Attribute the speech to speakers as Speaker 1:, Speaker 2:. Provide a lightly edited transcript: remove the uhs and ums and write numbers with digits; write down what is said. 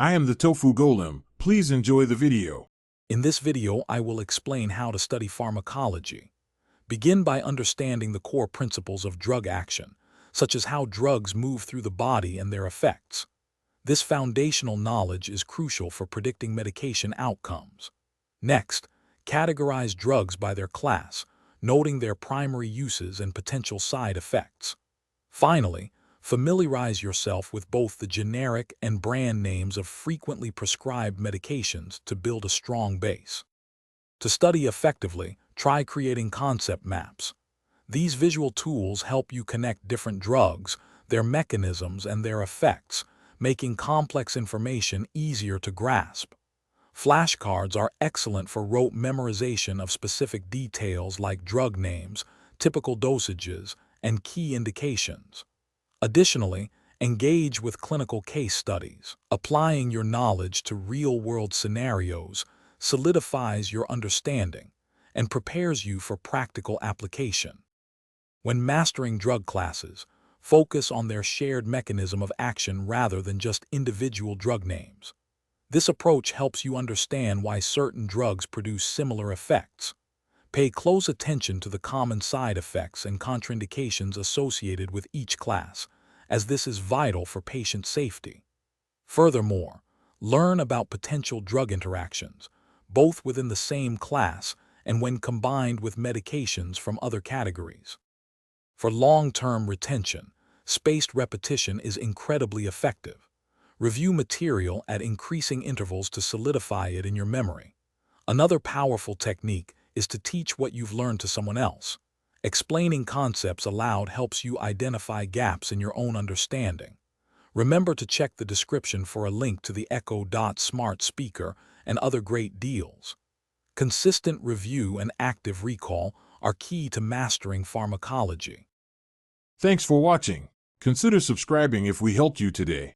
Speaker 1: I am the Tofu Golem. Please enjoy the video.
Speaker 2: In this video, I will explain how to study pharmacology. Begin by understanding the core principles of drug action, such as how drugs move through the body and their effects. This foundational knowledge is crucial for predicting medication outcomes. Next, categorize drugs by their class, noting their primary uses and potential side effects. Finally, familiarize yourself with both the generic and brand names of frequently prescribed medications to build a strong base. To study effectively, try creating concept maps. These visual tools help you connect different drugs, their mechanisms, and their effects, making complex information easier to grasp. Flashcards are excellent for rote memorization of specific details like drug names, typical dosages, and key indications. Additionally, engage with clinical case studies. Applying your knowledge to real-world scenarios solidifies your understanding and prepares you for practical application. When mastering drug classes, focus on their shared mechanism of action rather than just individual drug names. This approach helps you understand why certain drugs produce similar effects. Pay close attention to the common side effects and contraindications associated with each class, as this is vital for patient safety. Furthermore, learn about potential drug interactions, both within the same class and when combined with medications from other categories. For long-term retention, spaced repetition is incredibly effective. Review material at increasing intervals to solidify it in your memory. Another powerful technique is to teach what you've learned to someone else. Explaining concepts aloud helps you identify gaps in your own understanding. Remember to check the description for a link to the Echo Dot smart speaker and other great deals. Consistent review and active recall are key to mastering pharmacology.
Speaker 1: Thanks for watching. Consider subscribing if we helped you today.